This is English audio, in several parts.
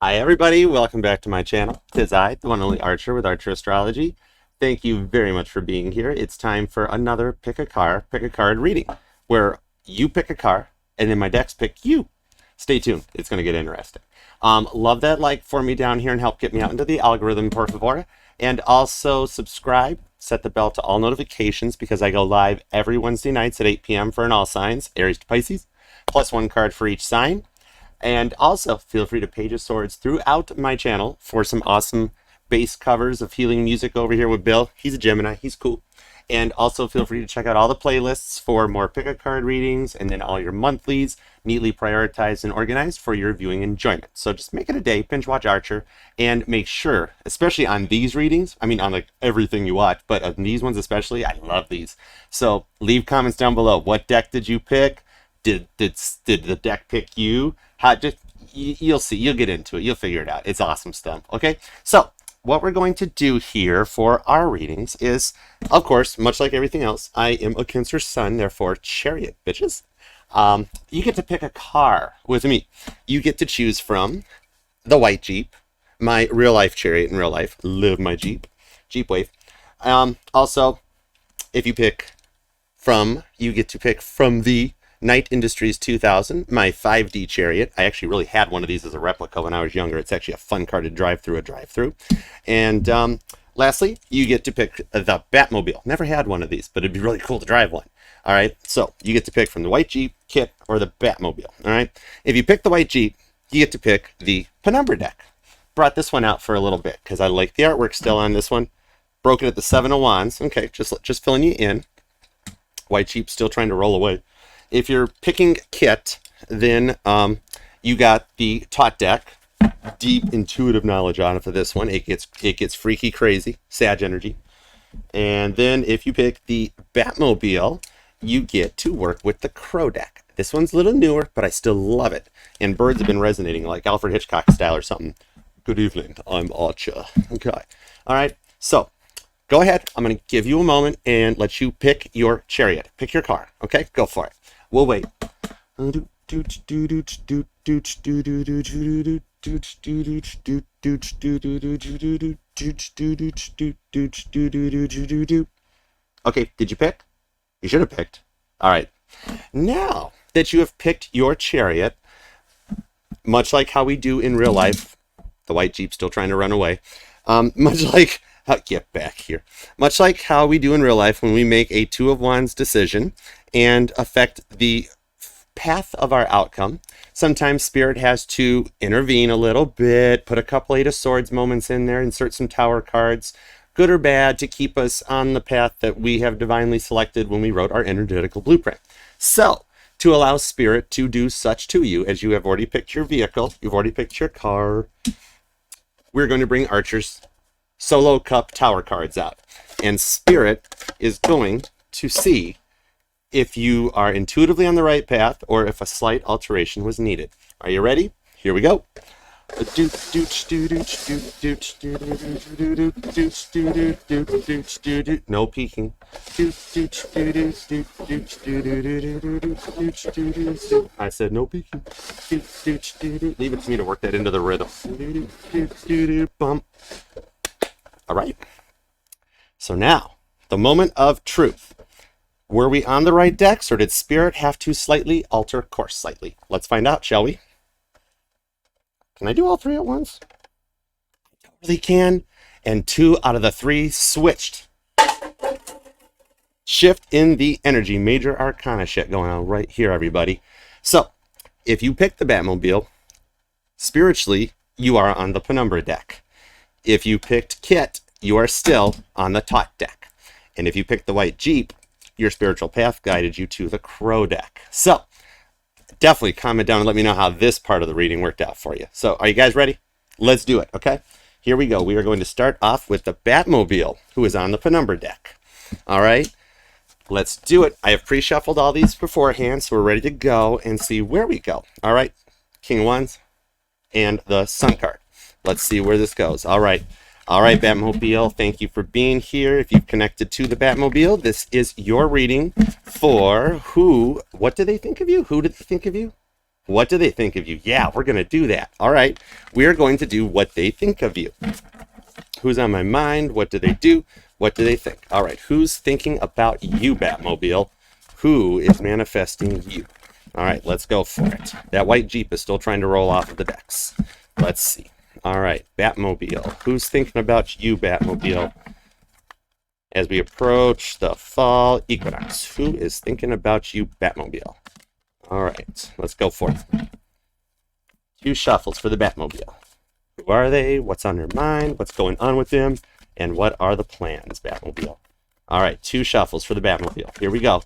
Hi everybody, welcome back to my channel. Tis I, the one and only Archer with Archer Astrology. Thank you very much for being here. It's time for another pick a card reading, where you pick a car and then my decks pick you. Stay tuned, it's going to get interesting. Love that like for me down here and help get me out into the algorithm, por favor. And also subscribe, set the bell to all notifications because I go live every Wednesday nights at 8 p.m. for an all signs, Aries to Pisces, plus one card for each sign. And also, feel free to page of swords throughout my channel for some awesome bass covers of healing music over here with Bill. He's a Gemini. He's cool. And also feel free to check out all the playlists for more pick-a-card readings and then all your monthlies neatly prioritized and organized for your viewing enjoyment. So just make it a day, binge watch Archer, and make sure, especially on these readings, I mean on like everything you watch, but on these ones especially, I love these. So leave comments down below. What deck did you pick? Did the deck pick you? You'll see. You'll get into it. You'll figure it out. It's awesome stuff. Okay. So what we're going to do here for our readings is, of course, much like everything else, I am a Cancer Sun, therefore Chariot, bitches. You get to pick a car with me. You get to choose from the white Jeep, my real life Chariot in real life. Live my Jeep Wave. Also, if you pick from, you get to pick from the Knight Industries 2000, my 5D Chariot. I actually really had one of these as a replica when I was younger. It's actually a fun car to drive through a drive-through. And lastly, you get to pick the Batmobile. Never had one of these, but it'd be really cool to drive one. All right, so you get to pick from the white Jeep, Kit, or the Batmobile. All right, if you pick the white Jeep, you get to pick the Penumbra deck. Brought this one out for a little bit because I like the artwork still on this one. Broken at the Seven of Wands. Okay, just filling you in. White Jeep still trying to roll away. If you're picking Kit, then you got the Thoth deck. Deep intuitive knowledge on it for this one. It gets freaky crazy, Sag energy. And then if you pick the Batmobile, you get to work with the Crow deck. This one's a little newer, but I still love it. And birds have been resonating like Alfred Hitchcock style or something. Good evening, I'm Archer. Okay. All right. So go ahead. I'm going to give you a moment and let you pick your chariot. Pick your car. Okay, go for it. We'll wait. Okay, did you pick? You should have picked. All right. Now that you have picked your chariot, much like how we do in real life, the white Jeep still trying to run away, much like get back here. Much like how we do in real life when we make a Two of Wands decision and affect the path of our outcome, sometimes Spirit has to intervene a little bit, put a couple Eight of Swords moments in there, insert some Tower cards, good or bad, to keep us on the path that we have divinely selected when we wrote our energetical blueprint. So, to allow Spirit to do such to you, as you have already picked your vehicle, you've already picked your car, we're going to bring Archer's Solo Cup Tower cards out. And Spirit is going to see if you are intuitively on the right path or if a slight alteration was needed. Are you ready? Here we go. No peeking. I said no peeking. Leave it to me to work that into the rhythm. Bump. All right. So now, the moment of truth. Were we on the right decks, or did Spirit have to slightly alter course slightly? Let's find out, shall we? Can I do all three at once? I totally can. And 2 out of the 3 switched. Shift in the energy. Major Arcana shit going on right here, everybody. So, if you pick the Batmobile, spiritually, you are on the Penumbra deck. If you picked Kit, you are still on the Thoth deck. And if you picked the white Jeep, your spiritual path guided you to the Crow deck. So, definitely comment down and let me know how this part of the reading worked out for you. So, are you guys ready? Let's do it, okay? Here we go. We are going to start off with the Batmobile, who is on the Penumbra deck. All right? Let's do it. I have pre-shuffled all these beforehand, so we're ready to go and see where we go. All right? King of Wands and the Sun card. Let's see where this goes. All right. All right, Batmobile, thank you for being here. If you've connected to the Batmobile, this is your reading for who, what do they think of you? Who did they think of you? What do they think of you? Yeah, we're going to do that. All right. We are going to do what they think of you. Who's on my mind? What do they do? What do they think? All right. Who's thinking about you, Batmobile? Who is manifesting you? All right. Let's go for it. That white Jeep is still trying to roll off of the decks. Let's see. All right. Batmobile. Who's thinking about you, Batmobile? As we approach the fall equinox, who is thinking about you, Batmobile? All right, let's go for it. 2 shuffles for the Batmobile. Who are they? What's on their mind? What's going on with them? And what are the plans, Batmobile? All right, 2 shuffles for the Batmobile. Here we go.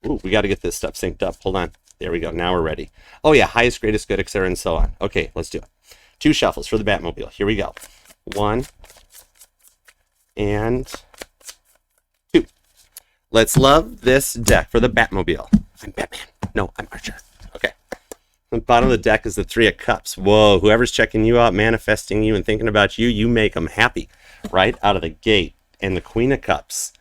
Ooh, we got to get this stuff synced up. Hold on. There we go. Now we're ready. Oh, yeah, highest, greatest, good, etc., and so on. Okay, let's do it. 2 shuffles for the Batmobile. Here we go. 1 and 2. Let's love this deck for the Batmobile. I'm Batman. No, I'm Archer. Okay. The bottom of the deck is the 3 of Cups. Whoa, whoever's checking you out, manifesting you, and thinking about you, you make them happy right out of the gate. And the Queen of Cups.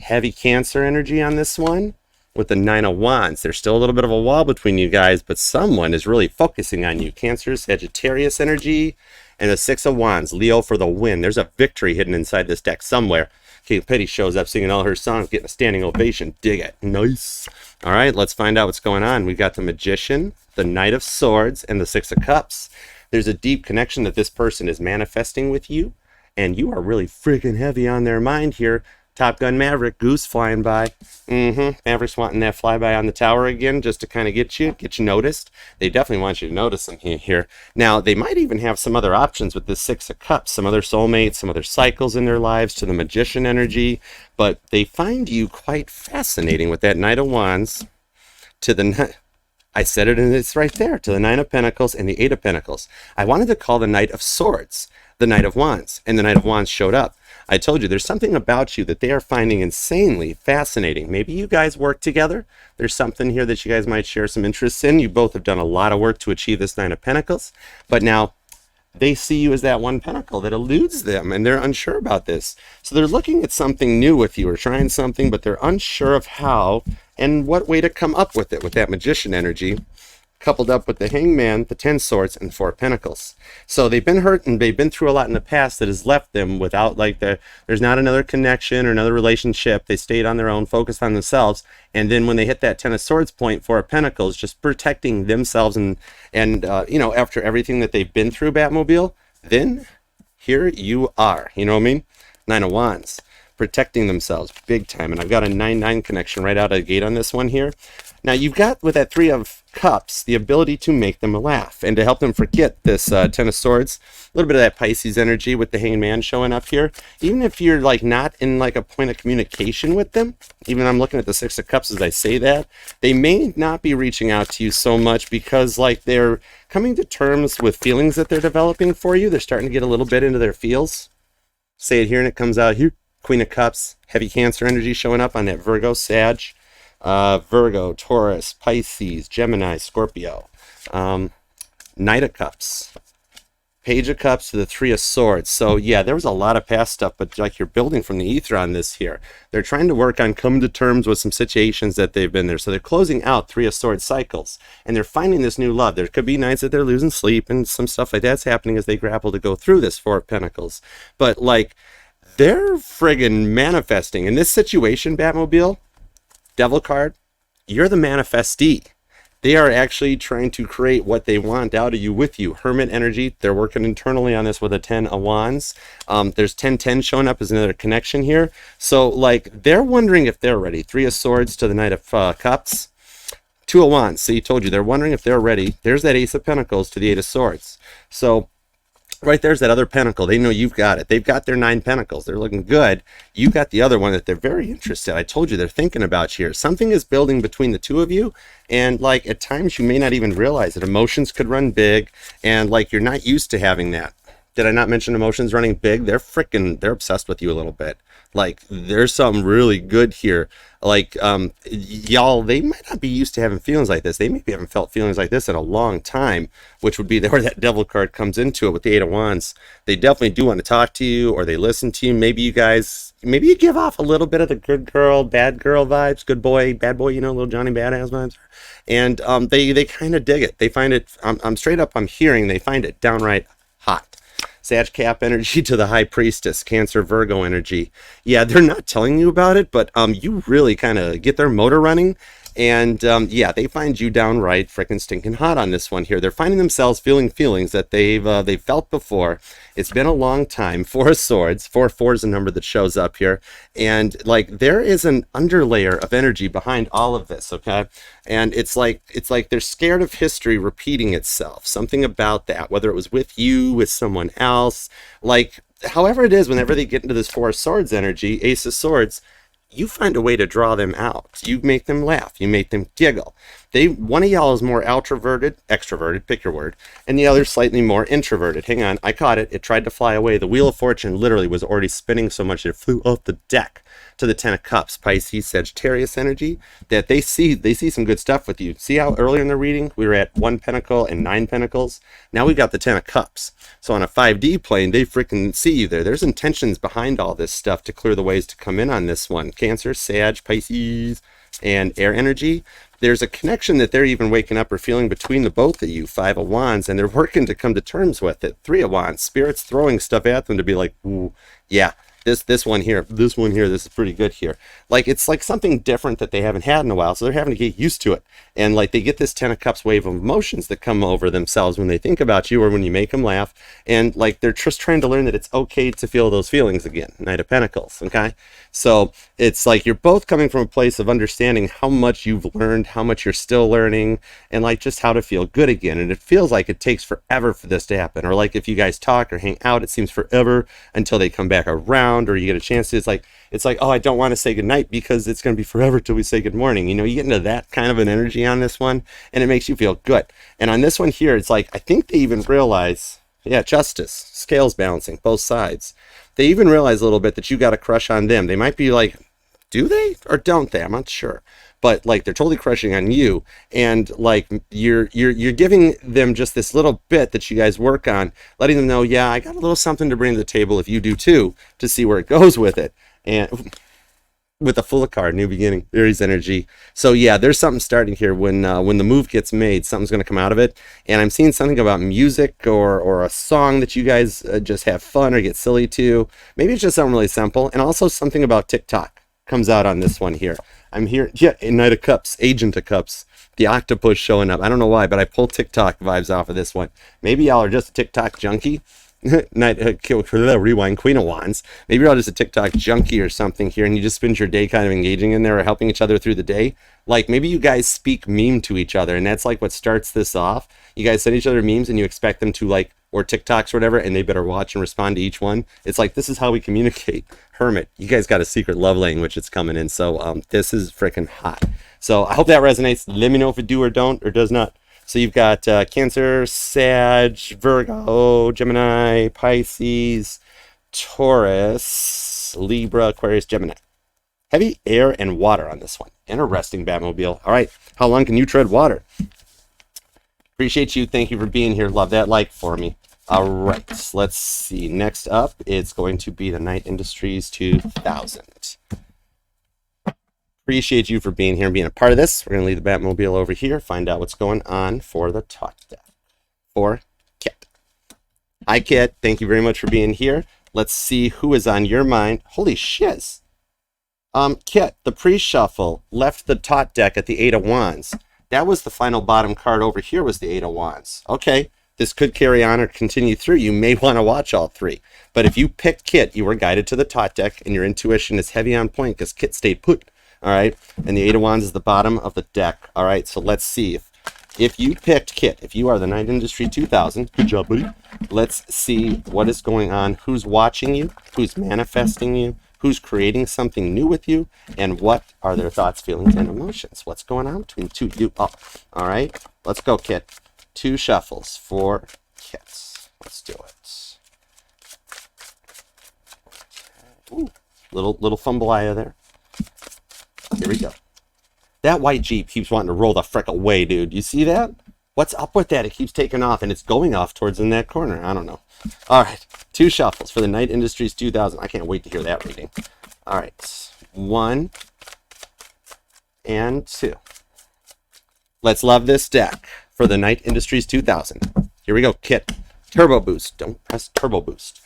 Heavy Cancer energy on this one with the 9 of Wands. There's still a little bit of a wall between you guys, but someone is really focusing on you. Cancer, Sagittarius energy, and the 6 of Wands. Leo for the win. There's a victory hidden inside this deck somewhere. Kate Petty shows up singing all her songs, getting a standing ovation. Dig it. Nice. All right, let's find out what's going on. We got the Magician, the Knight of Swords, and the 6 of Cups. There's a deep connection that this person is manifesting with you, and you are really freaking heavy on their mind here. Top Gun Maverick, Goose flying by. Maverick's wanting that flyby on the tower again just to kind of get you noticed. They definitely want you to notice them here. Now, they might even have some other options with this 6 of Cups, some other soulmates, some other cycles in their lives to the Magician energy, but they find you quite fascinating with that Knight of Wands to the... I said it and it's right there, to the 9 of Pentacles and the 8 of Pentacles. I wanted to call the Knight of Swords the Knight of Wands, and the Knight of Wands showed up. I told you there's something about you that they are finding insanely fascinating. Maybe you guys work together. There's something here that you guys might share some interests in. You both have done a lot of work to achieve this 9 of Pentacles, but now they see you as that one pentacle that eludes them, and they're unsure about this. So they're looking at something new with you or trying something, but they're unsure of how and what way to come up with it with that Magician energy, coupled up with the Hangman, the 10 Swords, and 4 Pentacles. So they've been hurt and they've been through a lot in the past that has left them without, like, there's not another connection or another relationship. They stayed on their own, focused on themselves, and then when they hit that 10 of Swords point, 4 Pentacles, just protecting themselves and you know, after everything that they've been through, Batmobile, then here you are, you know what I mean? 9 of Wands, protecting themselves big time, and I've got a 9-9 connection right out of the gate on this one here. Now you've got, with that 3 of Cups, the ability to make them laugh and to help them forget this 10 of Swords. A little bit of that Pisces energy with the Hangman showing up here. Even if you're like not in like a point of communication with them, even I'm looking at the 6 of Cups as I say that, they may not be reaching out to you so much because like they're coming to terms with feelings that they're developing for you. They're starting to get a little bit into their feels. Say it here and it comes out here. Queen of Cups, heavy Cancer energy showing up on that Virgo, Sag. Virgo, Taurus, Pisces, Gemini, Scorpio, Knight of Cups, Page of Cups to the 3 of Swords. So yeah, there was a lot of past stuff, but like you're building from the ether on this here. They're trying to work on come to terms with some situations that they've been there. So they're closing out 3 of Swords cycles, and they're finding this new love. There could be nights that they're losing sleep and some stuff like that's happening as they grapple to go through this 4 of Pentacles. But like, they're friggin' manifesting in this situation, Batmobile. Devil card, you're the manifestee. They are actually trying to create what they want out of you with you. Hermit energy, they're working internally on this with a 10 of Wands. There's 10-10 showing up as another connection here. So like they're wondering if they're ready. 3 of Swords to the Knight of Cups. 2 of Wands. See, told you, they're wondering if they're ready. There's that Ace of Pentacles to the 8 of Swords. So right there's that other pentacle. They know you've got it. They've got their 9 pentacles. They're looking good. You've got the other one that they're very interested. I told you they're thinking about you here. Something is building between the two of you, and like at times you may not even realize it. Emotions could run big, and like you're not used to having that. Did I not mention emotions running big? They're obsessed with you a little bit. Like, there's something really good here. Like, y'all, they might not be used to having feelings like this. They maybe haven't felt feelings like this in a long time, which would be where that devil card comes into it with the Eight of Wands. They definitely do want to talk to you, or they listen to you. Maybe you guys, maybe you give off a little bit of the good girl, bad girl vibes, good boy, bad boy, you know, little Johnny Badass vibes. And they kind of dig it. They find it, I'm straight up, I'm hearing, they find it downright hot. Sag Cap energy to the High Priestess, Cancer Virgo energy. Yeah, they're not telling you about it, but you really kind of get their motor running. And yeah, they find you downright freaking stinking hot on this one here. They're finding themselves feeling feelings that they've felt before. It's been a long time. Four of Swords, 4 is a number that shows up here, and like there is an underlayer of energy behind all of this. Okay, and it's like they're scared of history repeating itself. Something about that, whether it was with you, with someone else, like however it is. Whenever they get into this Four of Swords energy, Ace of Swords, you find a way to draw them out. You make them laugh. You make them giggle. One of y'all is more extroverted, pick your word, and the other slightly more introverted. Hang on, I caught it. It tried to fly away. The Wheel of Fortune literally was already spinning so much it flew off the deck to the Ten of Cups, Pisces, Sagittarius energy, that they see some good stuff with you. See how earlier in the reading we were at 1 Pentacle and 9 Pentacles? Now we got the 10 of Cups. So on a 5D plane, they freaking see you there. There's intentions behind all this stuff to clear the ways to come in on this one. Cancer, Sag, Pisces, and air energy. There's a connection that they're even waking up or feeling between the both of you, 5 of Wands, and they're working to come to terms with it. 3 of Wands, Spirit's throwing stuff at them to be like, ooh, yeah, this one here, this is pretty good here. Like, it's like something different that they haven't had in a while, so they're having to get used to it. And like they get this 10 of Cups wave of emotions that come over themselves when they think about you or when you make them laugh. And like they're just trying to learn that it's okay to feel those feelings again. Knight of Pentacles, okay? So it's like you're both coming from a place of understanding how much you've learned, how much you're still learning, and like just how to feel good again. And it feels like it takes forever for this to happen. Or like if you guys talk or hang out, it seems forever until they come back around or you get a chance to. It's like, oh, I don't want to say goodnight because it's going to be forever till we say good morning. You know, you get into that kind of an energy on this one, and it makes you feel good. And on this one here, it's like, I think they even realize, yeah, justice, scales balancing, both sides. They even realize a little bit that you got a crush on them. They might be like, do they or don't they? I'm not sure. But like they're totally crushing on you, and like you're giving them just this little bit that you guys work on, letting them know, yeah, I got a little something to bring to the table if you do too, to see where it goes with it. And with the Fool card, new beginning, Aries energy. So yeah, there's something starting here. When the move gets made, something's going to come out of it. And I'm seeing something about music or a song that you guys just have fun or get silly to. Maybe it's just something really simple. And also something about TikTok comes out on this one here. I'm here, yeah, Knight of Cups, Agent of Cups, the octopus showing up. I don't know why, but I pull TikTok vibes off of this one. Maybe y'all are just a TikTok junkie. Rewind, Queen of Wands. Maybe you're all just a TikTok junkie or something here, and you just spend your day kind of engaging in there or helping each other through the day. Like maybe you guys speak meme to each other, and that's like what starts this off. You guys send each other memes, and you expect them to like, or TikToks or whatever, and they better watch and respond to each one. It's like, this is how we communicate. Hermit, you guys got a secret love language that's coming in. So this is freaking hot. So I hope that resonates. Let me know if it do or don't or does not. So you've got Cancer, Sag, Virgo, Gemini, Pisces, Taurus, Libra, Aquarius, Gemini. Heavy air and water on this one. Interesting, Batmobile. All right, how long can you tread water? Appreciate you. Thank you for being here. Love that like for me. All right, let's see. Next up, it's going to be the Night Industries 2000. Appreciate you for being here and being a part of this. We're going to leave the Batmobile over here, find out what's going on for the Thoth deck. For Kit. Hi, Kit. Thank you very much for being here. Let's see who is on your mind. Holy shiz. Kit, the pre-shuffle left the Thoth deck at the 8 of Wands. That was the final bottom card over here was the 8 of Wands. Okay, this could carry on or continue through. You may want to watch all three. But if you picked Kit, you were guided to the Thoth deck, and your intuition is heavy on point because Kit stayed put. All right, and the 8 of Wands is the bottom of the deck. All right, so let's see if you picked Kit, if you are the Night Industry 2000, good job, buddy. Let's see what is going on, who's watching you, who's manifesting you, who's creating something new with you, and what are their thoughts, feelings, and emotions. What's going on between the two of you? Oh, all right, let's go, Kit. 2 shuffles for Kits. Let's do it. Ooh, Little fumbleia there. Here we go. That white Jeep keeps wanting to roll the frick away, dude. You see that? What's up with that? It keeps taking off, and it's going off towards in that corner. I don't know. All right, 2 shuffles for the Night Industries 2000. I can't wait to hear that reading. All right, 1 and 2. Let's love this deck for the Night Industries 2000. Here we go, Kit. Turbo Boost. Don't press Turbo Boost.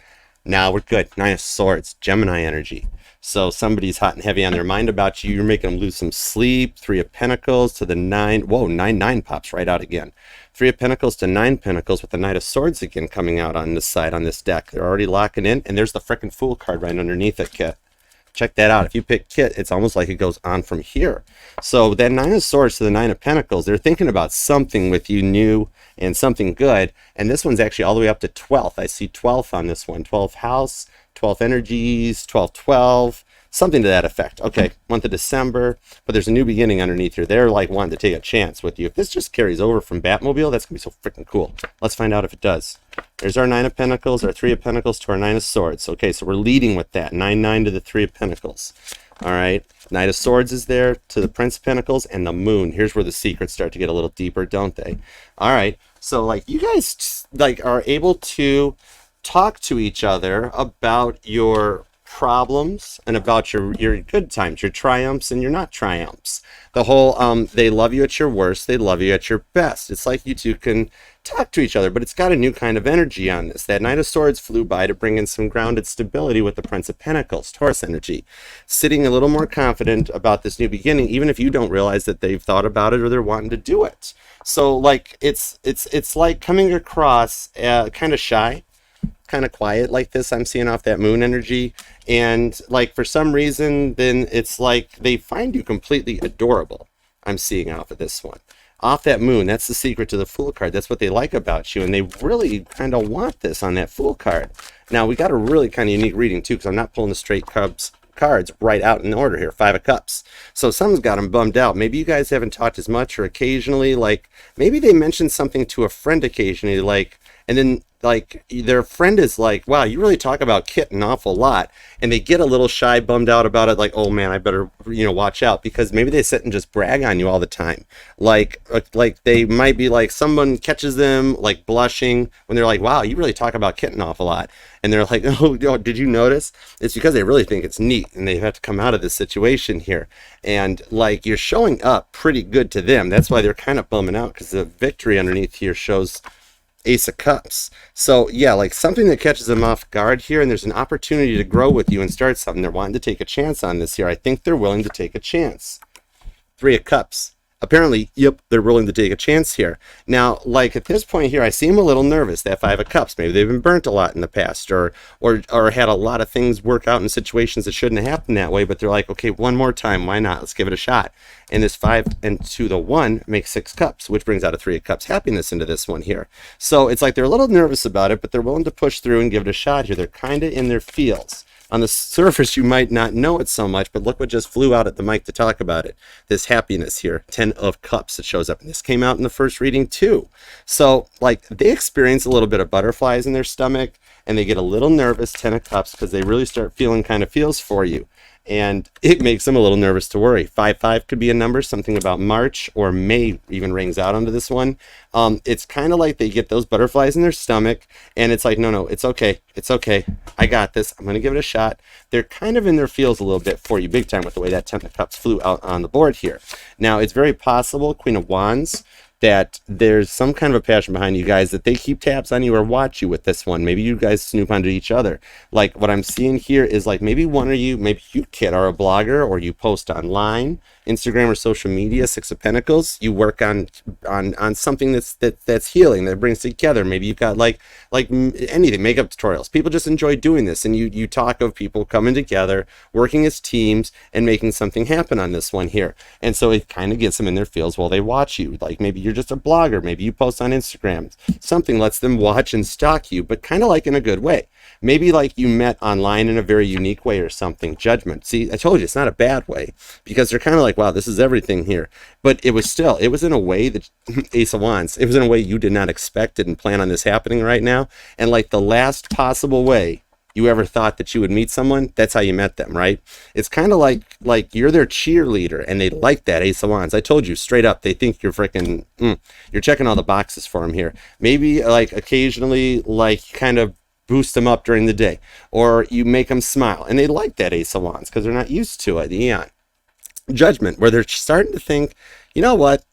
Now we're good. 9 of Swords, Gemini energy. So somebody's hot and heavy on their mind about you. You're making them lose some sleep. 3 of Pentacles to the 9. Whoa, 9 pops right out again. 3 of Pentacles to 9 Pentacles with the Knight of Swords again coming out on this side on this deck. They're already locking in, and there's the frickin' Fool card right underneath it, Kit. Check that out. If you pick Kit, it's almost like it goes on from here. So that 9 of Swords to the 9 of Pentacles, they're thinking about something with you new and something good. And this one's actually all the way up to 12th. I see 12th on this one. 12th house, 12th energies, 12, something to that effect. Okay, month of December, but there's a new beginning underneath here. They're like wanting to take a chance with you. If this just carries over from Batmobile, that's going to be so freaking cool. Let's find out if it does. There's our 9 of Pentacles, our 3 of Pentacles to our 9 of Swords. Okay, so we're leading with that. 9 to the 3 of Pentacles. All right, Knight of Swords is there to the Prince of Pentacles and the Moon. Here's where the secrets start to get a little deeper, don't they? All right, so like you guys like are able to talk to each other about your problems and about your good times, your triumphs and your not triumphs. The whole they love you at your worst, they love you at your best. It's like you two can talk to each other, but it's got a new kind of energy on this. That Knight of Swords flew by to bring in some grounded stability with the Prince of Pentacles, Taurus energy. Sitting a little more confident about this new beginning, even if you don't realize that they've thought about it or they're wanting to do it. So like it's like coming across kind of shy, kind of quiet like this. I'm seeing off that Moon energy, and like for some reason then it's like they find you completely adorable. I'm seeing off of this one, off that Moon. That's the secret to the Fool card. That's what they like about you, and they really kind of want this on that Fool card. Now we got a really kind of unique reading too, because I'm not pulling the straight cards right out in order here. 5 of Cups. So something's got them bummed out. Maybe you guys haven't talked as much, or occasionally like maybe they mentioned something to a friend occasionally, like, and then like their friend is like, wow, you really talk about Kit an awful lot, and they get a little shy, bummed out about it, like, oh man, I better watch out, because maybe they sit and just brag on you all the time. Like they might be like, someone catches them like blushing when they're like, wow, you really talk about Kit an awful lot, and they're like, oh, did you notice? It's because they really think it's neat, and they have to come out of this situation here, and like you're showing up pretty good to them. That's why they're kind of bumming out, because the victory underneath here shows Ace of Cups. So yeah, like something that catches them off guard here, and there's an opportunity to grow with you and start something. They're wanting to take a chance on this here. I think they're willing to take a chance. 3 of Cups. Apparently, yep, they're willing to take a chance here. Now, like at this point here, I seem a little nervous. That 5 of Cups, maybe they've been burnt a lot in the past, or had a lot of things work out in situations that shouldn't have happened that way, but they're like, okay, one more time, why not? Let's give it a shot. And this 5 and 2 the 1 makes 6 cups, which brings out a 3 of Cups happiness into this one here. So it's like they're a little nervous about it, but they're willing to push through and give it a shot here. They're kind of in their feels. On the surface, you might not know it so much, but look what just flew out at the mic to talk about it. This happiness here, 10 of Cups that shows up. And this came out in the first reading too. So like they experience a little bit of butterflies in their stomach, and they get a little nervous, 10 of Cups, because they really start feeling kind of feels for you. And it makes them a little nervous to worry. 5-5 could be a number, something about March or May even rings out onto this one. It's kind of like they get those butterflies in their stomach, and it's like, no, it's okay. It's okay. I got this. I'm going to give it a shot. They're kind of in their feels a little bit for you big time with the way that 10 of Cups flew out on the board here. Now, it's very possible, Queen of Wands, that there's some kind of a passion behind you guys, that they keep tabs on you or watch you with this one. Maybe you guys snoop onto each other. Like what I'm seeing here is like maybe one of you, maybe you, Kit, are a blogger, or you post online, Instagram or social media. 6 of Pentacles. You work on something that's healing, that brings together. Maybe you've got like anything, makeup tutorials. People just enjoy doing this, and you talk of people coming together, working as teams, and making something happen on this one here. And so it kind of gets them in their feels while they watch you. Like maybe you're just a blogger, maybe you post on Instagram. Something lets them watch and stalk you, but kind of like in a good way. Maybe like you met online in a very unique way or something. Judgment. See, I told you it's not a bad way, because they're kind of like, wow, this is everything here. But it was in a way that Ace of Wands, it was in a way you did not expect it and plan on this happening right now. And like the last possible way you ever thought that you would meet someone, that's how you met them, right? It's kind of like you're their cheerleader, and they like that Ace of Wands. I told you straight up, they think you're freaking, you're checking all the boxes for them here. Maybe like occasionally, like kind of boost them up during the day, or you make them smile, and they like that Ace of Wands because they're not used to it. The Eon Judgment, where they're starting to think, you know what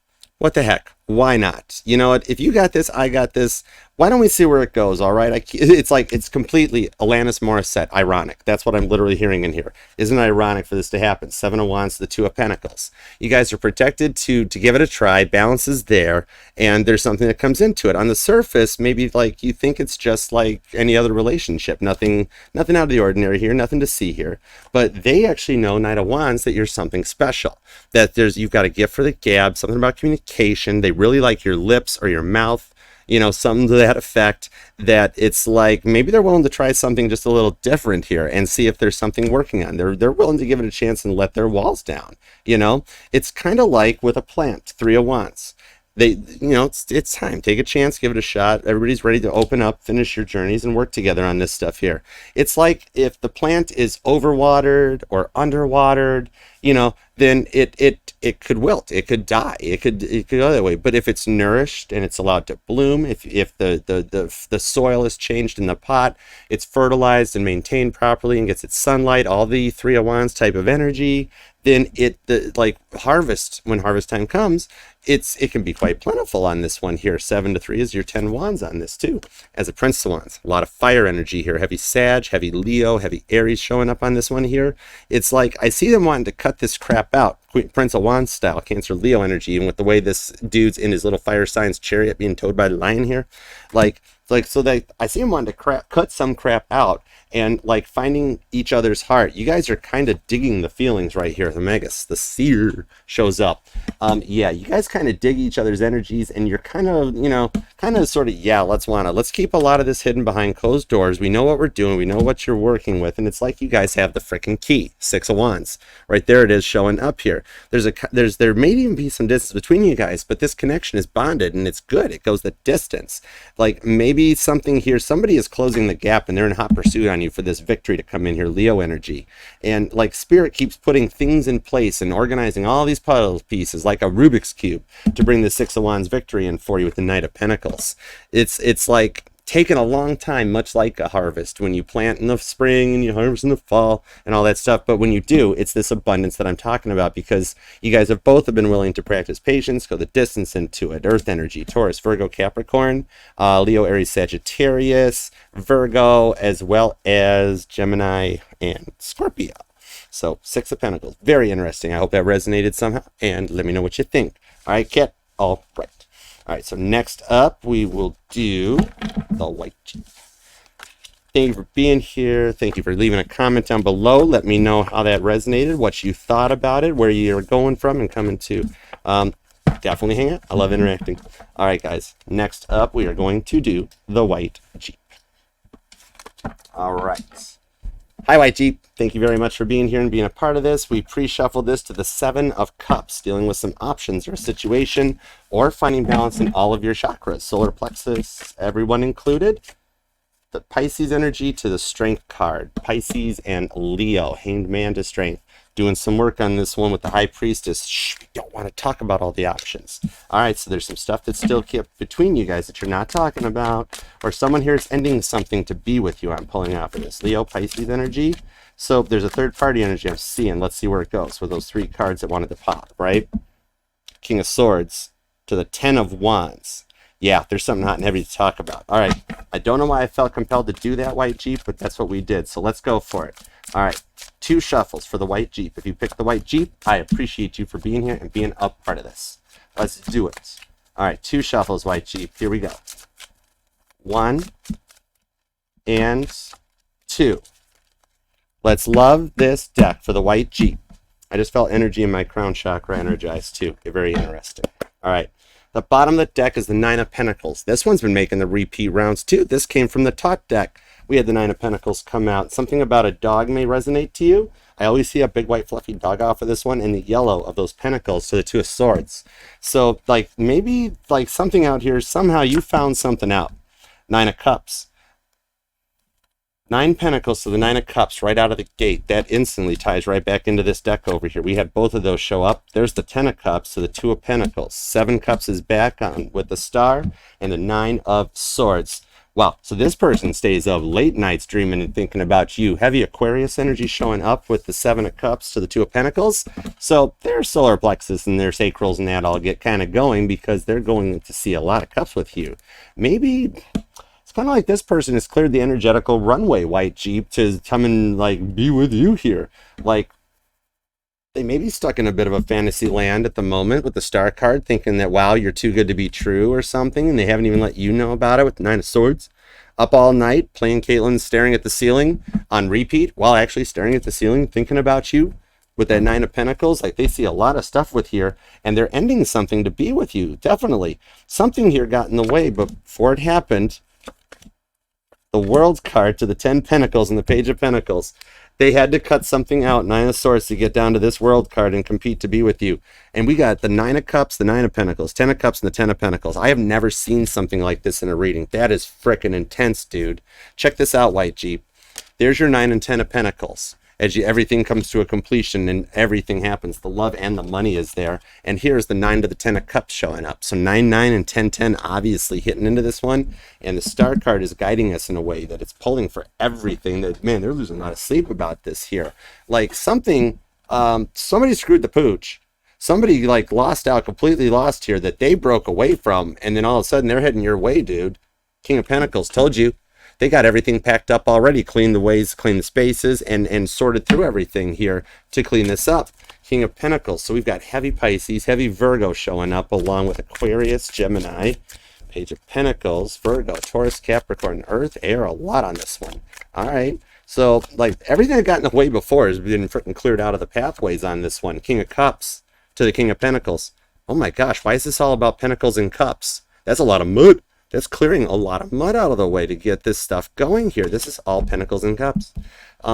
the heck? Why not? You know what? If you got this, I got this. Why don't we see where it goes? All right. It's like, it's completely Alanis Morissette ironic. That's what I'm literally hearing in here. Isn't it ironic for this to happen? Seven of Wands, the Two of Pentacles. You guys are protected to give it a try. Balance is there, and there's something that comes into it. On the surface, maybe like you think it's just like any other relationship. Nothing out of the ordinary here. Nothing to see here. But they actually know, Knight of Wands, that you're something special. That you've got a gift for the gab. Something about communication. They really like your lips or your mouth. You know, something to that effect, that it's like maybe they're willing to try something just a little different here and see if there's something working on. They're willing to give it a chance and let their walls down. You know, it's kind of like with a plant, Three of Wands. It's time. Take a chance, give it a shot. Everybody's ready to open up, finish your journeys, and work together on this stuff here. It's like if the plant is overwatered or underwatered, then it could wilt, it could die, it could go that way. But if it's nourished and it's allowed to bloom, if the soil is changed in the pot, it's fertilized and maintained properly and gets its sunlight, all the Three of Wands type of energy, then like harvest, when harvest time comes, it can be quite plentiful on this one here. 7 to 3 is your 10 wands on this too, as a Prince of Wands. A lot of fire energy here, heavy Sag, heavy Leo, heavy Aries showing up on this one here. It's like I see them wanting to cut this crap out, Prince of Wands style, Cancer Leo energy, and with the way this dude's in his little fire signs chariot being towed by the lion here, so I see him wanting to cut some crap out and like finding each other's heart. You guys are kind of digging the feelings right here. The Magus, the seer, shows up. Yeah, you guys kind of dig each other's energies, and you're kind of let's keep a lot of this hidden behind closed doors. We know what we're doing. We know what you're working with, and it's like you guys have the freaking key. 6 of Wands, right there it is showing up here. There may even be some distance between you guys, but this connection is bonded, and it's good. It goes the distance. Like maybe something here, somebody is closing the gap, and they're in hot pursuit on you for this victory to come in here, Leo energy. And like Spirit keeps putting things in place and organizing all these puzzle pieces like a Rubik's Cube to bring the 6 of Wands victory in for you with the Knight of Pentacles. It's like taken a long time, much like a harvest, when you plant in the spring and you harvest in the fall and all that stuff. But when you do, it's this abundance that I'm talking about, because you guys have both been willing to practice patience, go the distance into it. Earth energy, Taurus, Virgo, Capricorn, Leo, Aries, Sagittarius, Virgo, as well as Gemini and Scorpio. So 6 of Pentacles, very interesting. I hope that resonated somehow, and let me know what you think. All right, Kat? All right. All right, so next up, we will do the White Jeep. Thank you for being here. Thank you for leaving a comment down below. Let me know how that resonated, what you thought about it, where you're going from and coming to. Definitely hang out. I love interacting. All right, guys. Next up, we are going to do the White Jeep. All right. Hi, White Jeep. Thank you very much for being here and being a part of this. We pre-shuffled this to the 7 of Cups, dealing with some options or a situation, or finding balance in all of your chakras, solar plexus, everyone included. The Pisces energy to the Strength card. Pisces and Leo, Hanged Man to Strength. Doing some work on this one with the High Priestess. Shh, we don't want to talk about all the options. All right, so there's some stuff that's still kept between you guys that you're not talking about, or someone here is ending something to be with you. I'm pulling out for this. Leo, Pisces energy. So there's a third party energy I'm seeing. Let's see where it goes with those 3 cards that wanted to pop, right? King of Swords to the 10 of Wands. Yeah, there's something hot and heavy to talk about. All right, I don't know why I felt compelled to do that, White Jeep, but that's what we did. So let's go for it. All right, 2 shuffles for the White Jeep. If you picked the White Jeep, I appreciate you for being here and being a part of this. Let's do it. All right, 2 shuffles, White Jeep. Here we go. 1 and 2. Let's love this deck for the White Jeep. I just felt energy in my crown chakra energized too. Very interesting. All right. The bottom of the deck is the 9 of Pentacles. This one's been making the repeat rounds too. This came from the Thoth deck. We had the 9 of Pentacles come out. Something about a dog may resonate to you. I always see a big white fluffy dog off of this one, and the yellow of those Pentacles to the 2 of Swords. So like maybe like something out here, somehow you found something out. 9 of Cups. Nine Pentacles to the Nine of Cups right out of the gate. That instantly ties right back into this deck over here. We had both of those show up. There's the Ten of Cups to the Two of Pentacles. Seven Cups is back on with the Star and the Nine of Swords. Wow, so this person stays up late nights dreaming and thinking about you. Heavy Aquarius energy showing up with the Seven of Cups to the Two of Pentacles. So their solar plexus and their sacrals and that all get kind of going because they're going to see a lot of cups with you. Maybe it's kind of like this person has cleared the energetical runway, White Jeep, to come and like be with you here. Like they may be stuck in a bit of a fantasy land at the moment with the Star card, thinking that, wow, you're too good to be true or something, and they haven't even let you know about it with the Nine of Swords. Up all night, playing Caitlin, staring at the ceiling on repeat, while actually staring at the ceiling, thinking about you with that Nine of Pentacles. Like they see a lot of stuff with here, and they're ending something to be with you, definitely. Something here got in the way, but before it happened, the World card to the 10 Pentacles and the Page of Pentacles. They had to cut something out, Nine of Swords, to get down to this World card and compete to be with you. And we got the Nine of Cups, the Nine of Pentacles, 10 of Cups, and the 10 of Pentacles. I have never seen something like this in a reading. That is frickin' intense, dude. Check this out, White Jeep. There's your 9 and 10 of Pentacles. As everything comes to a completion and everything happens, the love and the money is there. And here's the 9 to the 10 of Cups showing up. So 9, 9, and 10, 10 obviously hitting into this one. And the Star card is guiding us in a way that it's pulling for everything. That, man, they're losing a lot of sleep about this here. Like something, somebody screwed the pooch. Somebody like lost out, completely lost here that they broke away from. And then all of a sudden they're heading your way, dude. King of Pentacles, told you. They got everything packed up already, cleaned the ways, cleaned the spaces, and sorted through everything here to clean this up. King of Pentacles. So we've got heavy Pisces, heavy Virgo showing up along with Aquarius, Gemini, Page of Pentacles, Virgo, Taurus, Capricorn, Earth, Air, a lot on this one. All right. So like everything that got in the way before has been freaking cleared out of the pathways on this one. King of Cups to the King of Pentacles. Oh my gosh, why is this all about Pentacles and Cups? That's a lot of mud. That's clearing a lot of mud out of the way to get this stuff going here. This is all Pentacles and Cups.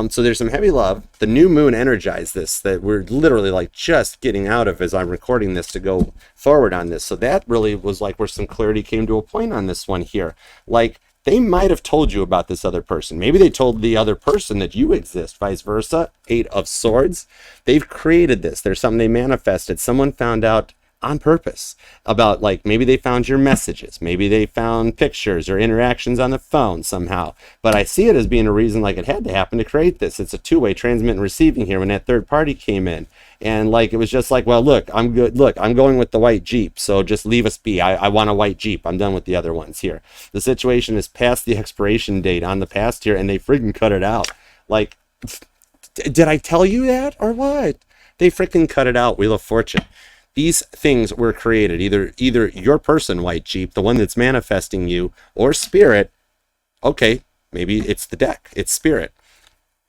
So there's some heavy love. The new moon energized this, that we're literally like just getting out of as I'm recording this to go forward on this. So that really was like where some clarity came to a point on this one here. Like they might have told you about this other person. Maybe they told the other person that you exist, vice versa. 8 of Swords. They've created this. There's something they manifested. Someone found out on purpose about, like, maybe they found your messages, maybe they found pictures or interactions on the phone somehow, but I see it as being a reason like it had to happen to create this. It's a two-way transmit and receiving here when that third party came in, and like it was just like, well, look, I'm good, look, I'm going with the white Jeep, so just leave us be. I want a white Jeep. I'm done with the other ones here. The situation is past the expiration date on the past here, and they freaking cut it out. Like, did I tell you that or what? They freaking cut it out. Wheel of Fortune. These things were created, either your person, White Jeep, the one that's manifesting you, or Spirit. Okay, maybe it's the deck, it's Spirit.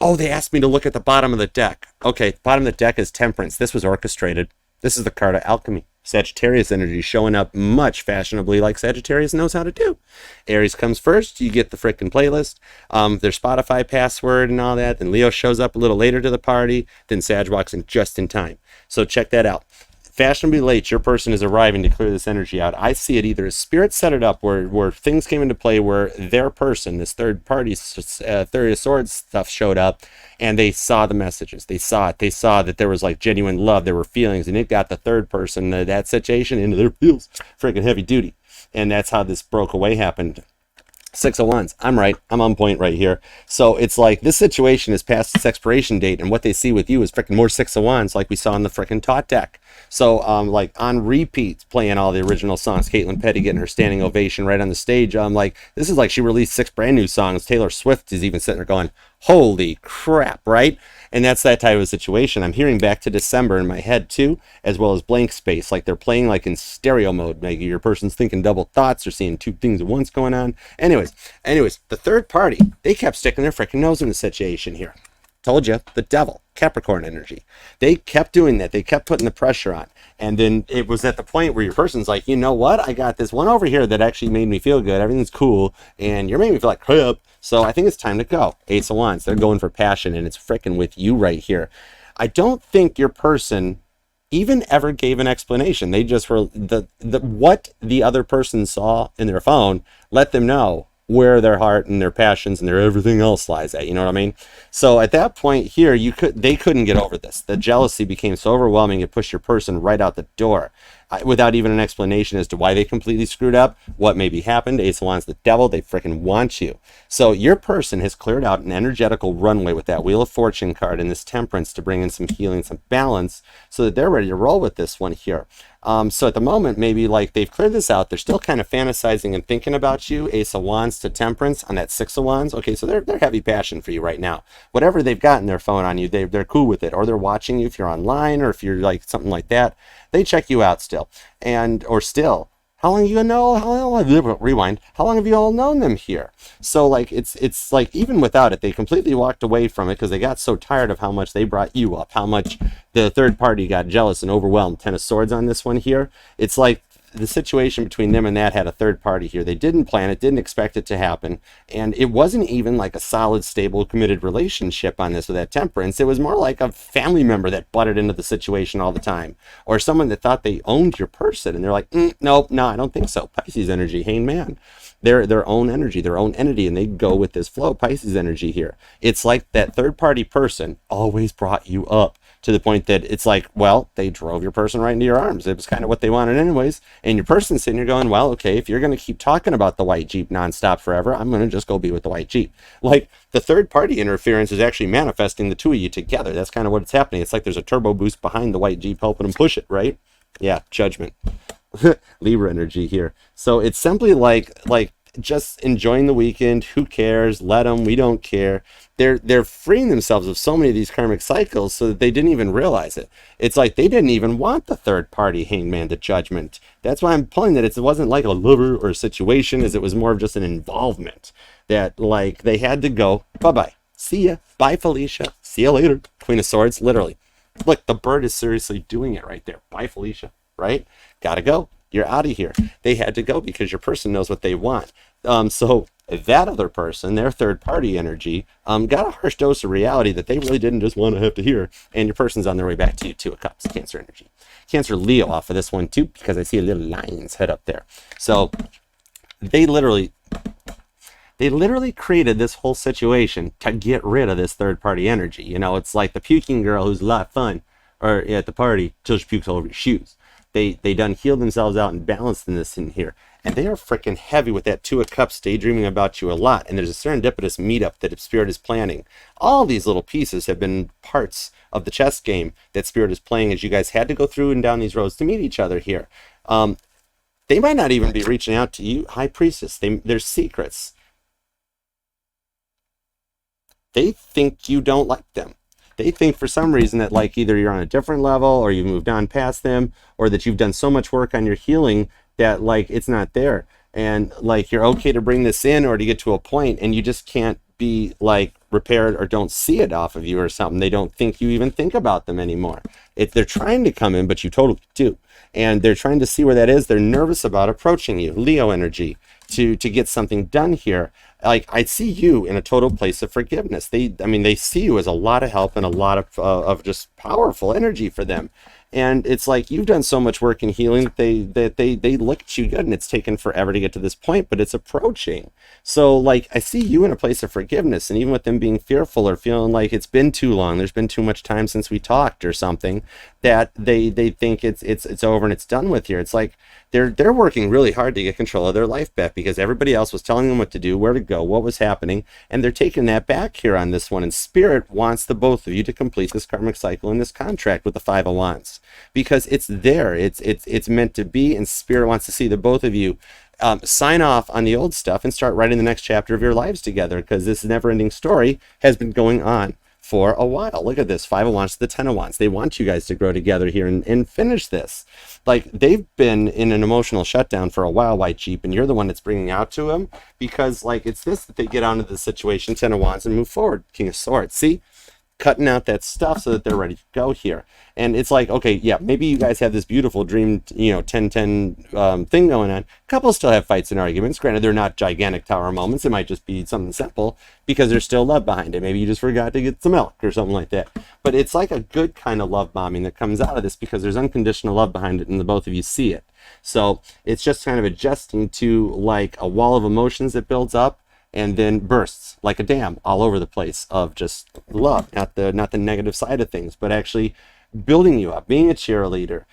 Oh, they asked me to look at the bottom of the deck. Okay, bottom of the deck is Temperance. This was orchestrated. This is the card of alchemy. Sagittarius energy showing up much fashionably like Sagittarius knows how to do. Aries comes first. You get the frickin' playlist, their Spotify password and all that. Then Leo shows up a little later to the party. Then Sag walks in just in time. So check that out. Fashionably late, your person is arriving to clear this energy out. I see it either as Spirit set it up where things came into play where their person, this third party, Third of Swords stuff showed up, and they saw the messages. They saw it. They saw that there was like genuine love. There were feelings, and it got the third person, that situation, into their feels freaking heavy duty. And that's how this broke away happened. 6 of Wands. I'm right. I'm on point right here. So it's like this situation is past its expiration date, and what they see with you is freaking more 6 of Wands like we saw in the freaking Thoth deck. So like on repeat, playing all the original songs. Caitlin Petty getting her standing ovation right on the stage. Like, this is like she released 6 brand new songs. Taylor Swift is even sitting there going, holy crap, right? And that's that type of situation. I'm hearing back to December in my head too, as well as blank space. Like they're playing like in stereo mode. Maybe your person's thinking double thoughts or seeing 2 things at once going on. Anyways, the third party, they kept sticking their freaking nose in the situation here. Told you, the devil, Capricorn energy. They kept doing that. They kept putting the pressure on. And then it was at the point where your person's like, you know what? I got this one over here that actually made me feel good. Everything's cool. And you're making me feel like crap. So I think it's time to go. Ace of Wands. They're going for passion, and it's freaking with you right here. I don't think your person even ever gave an explanation. They just were what the other person saw in their phone let them know where their heart and their passions and their everything else lies at. You know what I mean? So at that point here, they couldn't get over this. The jealousy became so overwhelming it pushed your person right out the door, without even an explanation as to why they completely screwed up, what maybe happened. Ace of Wands, the devil, they freaking want you. So your person has cleared out an energetical runway with that Wheel of Fortune card and this Temperance to bring in some healing, some balance, so that they're ready to roll with this one here. So at the moment, maybe like they've cleared this out. They're still kind of fantasizing and thinking about you. Ace of Wands to Temperance on that Six of Wands. Okay, so they're heavy passion for you right now. Whatever they've got in their phone on you, they're cool with it. Or they're watching you if you're online, or if you're like something like that. They check you out still. How long you know? Rewind. How long have you all known them here? So like it's like even without it, they completely walked away from it because they got so tired of how much they brought you up, how much the third party got jealous and overwhelmed. Ten of Swords on this one here. It's like the situation between them and that had a third party here. They didn't plan it, didn't expect it to happen, and it wasn't even like a solid, stable, committed relationship on this with that Temperance. It was more like a family member that butted into the situation all the time, or someone that thought they owned your person, and they're like, nope, no, I don't think so. Pisces energy, hangman. They're their own energy, their own entity, and they go with this flow. Pisces energy here. It's like that third party person always brought you up, to the point that it's like, well, they drove your person right into your arms. It was kind of what they wanted anyways. And your person's sitting here going, well, okay, if you're going to keep talking about the white Jeep nonstop forever, I'm going to just go be with the white Jeep. Like, the third party interference is actually manifesting the two of you together. That's kind of what it's happening. It's like there's a turbo boost behind the white Jeep helping them push it, right? Yeah, judgment. Libra energy here. So it's simply like just enjoying the weekend. Who cares? Let them. We don't care. They're freeing themselves of so many of these karmic cycles so that they didn't even realize it. It's like they didn't even want the third party hangman to judgment. That's why I'm pulling that it wasn't like a lover or a situation, as it was more of just an involvement that like they had to go. Bye-bye. See ya. Bye, Felicia. See ya later. Queen of Swords, literally. Look, the bird is seriously doing it right there. Bye, Felicia. Right? Gotta go. You're out of here. They had to go because your person knows what they want. So that other person, their third party energy, got a harsh dose of reality that they really didn't just want to have to hear. And your person's on their way back to you. Two of Cups, Cancer energy. Cancer Leo off of this one too, because I see a little lion's head up there. So they literally created this whole situation to get rid of this third party energy. You know, it's like the puking girl who's a lot of fun or at the party till she pukes all over your shoes. They done healed themselves out and balanced in this in here. And they are freaking heavy with that Two of Cups, daydreaming about you a lot. And there's a serendipitous meetup that Spirit is planning. All these little pieces have been parts of the chess game that Spirit is playing, as you guys had to go through and down these roads to meet each other here. They might not even be reaching out to you, High Priestess. There's secrets. They think you don't like them. They think for some reason that like either you're on a different level or you've moved on past them, or that you've done so much work on your healing that like it's not there. And like you're okay to bring this in or to get to a point, and you just can't be like repaired or don't see it off of you or something. They don't think you even think about them anymore. They're trying to come in, but you totally do. And they're trying to see where that is. They're nervous about approaching you. Leo energy to get something done here. Like I see you in a total place of forgiveness. They see you as a lot of help and a lot of just powerful energy for them. And it's like you've done so much work in healing that they look at you good, and it's taken forever to get to this point, but it's approaching. So like I see you in a place of forgiveness, and even with them being fearful or feeling like it's been too long, there's been too much time since we talked or something, that they think it's over and it's done with here. It's like they're working really hard to get control of their life back because everybody else was telling them what to do, where to go, what was happening, and they're taking that back here on this one. And Spirit wants the both of you to complete this karmic cycle in this contract with the Five of Wands, because it's there, it's meant to be, and Spirit wants to see the both of you sign off on the old stuff and start writing the next chapter of your lives together, because this never-ending story has been going on for a while. Look at this, Five of Wands to the Ten of Wands. They want you guys to grow together here and finish this. Like they've been in an emotional shutdown for a while, White Jeep, and you're the one that's bringing out to them, because like it's this that they get onto the situation, Ten of Wands, and move forward. King of Swords. See, cutting out that stuff so that they're ready to go here. And it's like, okay, yeah, maybe you guys have this beautiful dream, 10-10 thing going on. Couples still have fights and arguments. Granted, they're not gigantic tower moments. It might just be something simple because there's still love behind it. Maybe you just forgot to get some milk or something like that. But it's like a good kind of love bombing that comes out of this because there's unconditional love behind it and the both of you see it. So it's just kind of adjusting to like a wall of emotions that builds up and then bursts like a dam all over the place of just love, not the negative side of things, but actually building you up, being a cheerleader,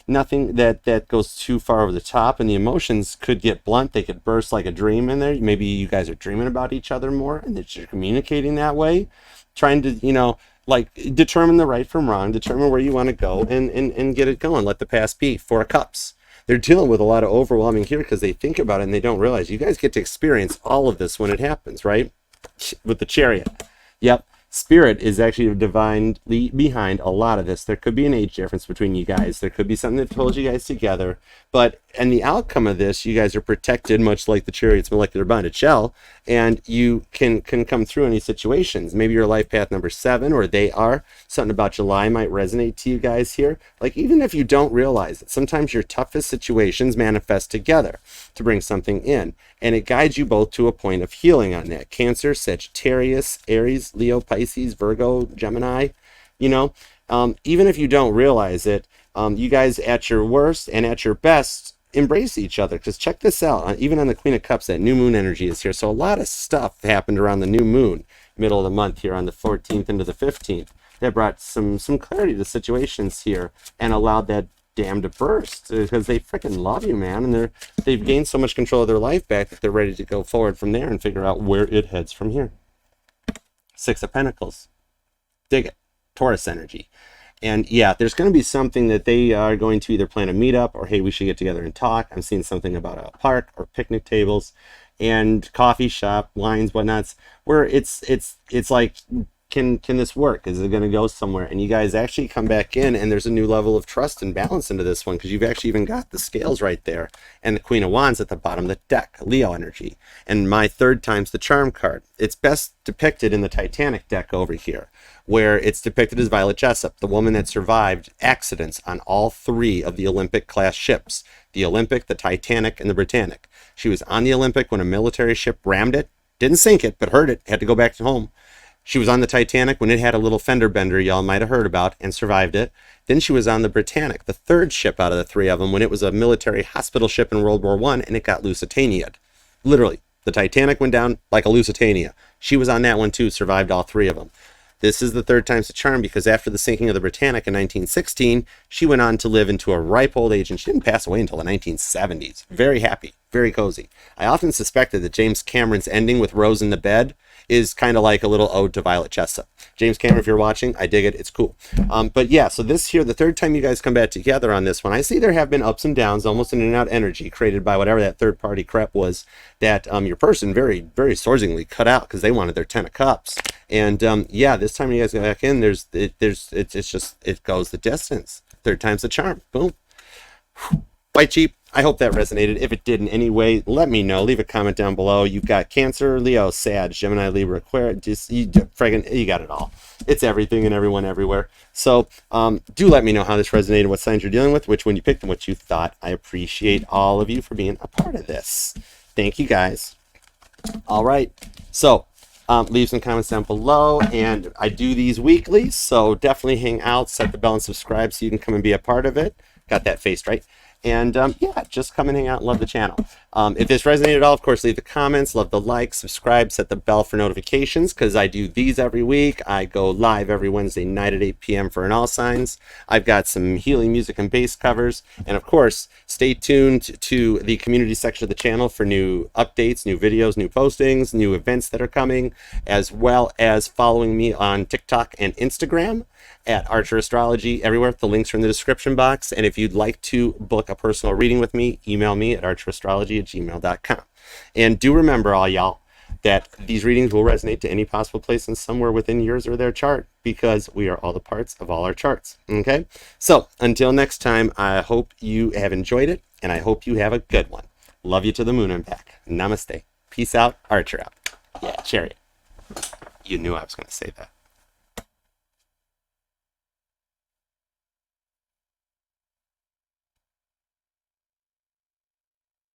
nothing that goes too far over the top, and the emotions could get blunt. They could burst like a dream in there. Maybe you guys are dreaming about each other more and that you're communicating that way, trying to, like determine the right from wrong, determine where you want to go and get it going. Let the past be. Four of Cups. They're dealing with a lot of overwhelming here because they think about it and they don't realize you guys get to experience all of this when it happens, right? With the Chariot. Yep. Spirit is actually divinely behind a lot of this. There could be an age difference between you guys. There could be something that holds you guys together. And the outcome of this, you guys are protected, much like the Chariot's molecular bonded shell, and you can come through any situations. Maybe you're life path number 7, or they are. Something about July might resonate to you guys here. Like, even if you don't realize it, sometimes your toughest situations manifest together to bring something in. And it guides you both to a point of healing on that. Cancer, Sagittarius, Aries, Leo, Pisces, Virgo, Gemini, even if you don't realize it, you guys at your worst and at your best embrace each other. Because check this out, even on the Queen of Cups, that new moon energy is here. So a lot of stuff happened around the new moon, middle of the month here on the 14th into the 15th, that brought some clarity to situations here and allowed that dam to burst, because they freaking love you, man, and they've gained so much control of their life back that they're ready to go forward from there and figure out where it heads from here. 6 of Pentacles. Dig it. Taurus energy. And yeah, there's going to be something that they are going to either plan a meetup or, hey, we should get together and talk. I'm seeing something about a park or picnic tables and coffee shop, wines, whatnots, where it's like, can this work? Is it going to go somewhere? And you guys actually come back in, and there's a new level of trust and balance into this one, because you've actually even got the scales right there and the Queen of Wands at the bottom of the deck, Leo energy. And my third time's the Charm card. It's best depicted in the Titanic deck over here, where it's depicted as Violet Jessup, the woman that survived accidents on all 3 of the Olympic class ships, the Olympic, the Titanic, and the Britannic. She was on the Olympic when a military ship rammed it, didn't sink it, but hurt it, had to go back to home. She was on the Titanic when it had a little fender bender y'all might have heard about, and survived it. Then she was on the Britannic, the 3rd ship out of the 3 of them, when it was a military hospital ship in World War I, and it got Lusitania'd. Literally, the Titanic went down like a Lusitania. She was on that one too, survived all 3 of them. This is the 3rd time's the charm, because after the sinking of the Britannic in 1916, she went on to live into a ripe old age, and she didn't pass away until the 1970s. Very happy, very cozy. I often suspected that James Cameron's ending with Rose in the bed is kind of like a little ode to Violet Jessup. James Cameron, if you're watching, I dig it. It's cool. But yeah, so this here, the 3rd time you guys come back together on this one, I see there have been ups and downs, almost an in and out energy created by whatever that third party crap was that your person very, very soaringly cut out because they wanted their 10 of Cups. And yeah, this time you guys go back in, it goes the distance. 3rd time's the charm. Boom. Quite cheap. I hope that resonated. If it did in any way, let me know. Leave a comment down below. You've got Cancer, Leo, Sag, Gemini, Libra, Aquarius. You got it all. It's everything and everyone everywhere. So do let me know how this resonated, what signs you're dealing with, which one you picked, and what you thought. I appreciate all of you for being a part of this. Thank you, guys. All right. So leave some comments down below, and I do these weekly, so definitely hang out, set the bell, and subscribe so you can come and be a part of it. Got that faced right. And yeah, just come and hang out and love the channel. If this resonated at all, of course, leave the comments, love the like, subscribe, set the bell for notifications, because I do these every week. I go live every Wednesday night at 8 p.m. for an All Signs. I've got some healing music and bass covers. And of course, stay tuned to the community section of the channel for new updates, new videos, new postings, new events that are coming, as well as following me on TikTok and Instagram at Archer Astrology everywhere. The links are in the description box. And if you'd like to book a personal reading with me, email me at archerastrology@gmail.com. And do remember, all y'all, that these readings will resonate to any possible place and somewhere within yours or their chart, because we are all the parts of all our charts. Okay? So until next time, I hope you have enjoyed it, and I hope you have a good one. Love you to the moon and back. Namaste. Peace out. Archer out. Yeah, Chariot. You knew I was going to say that.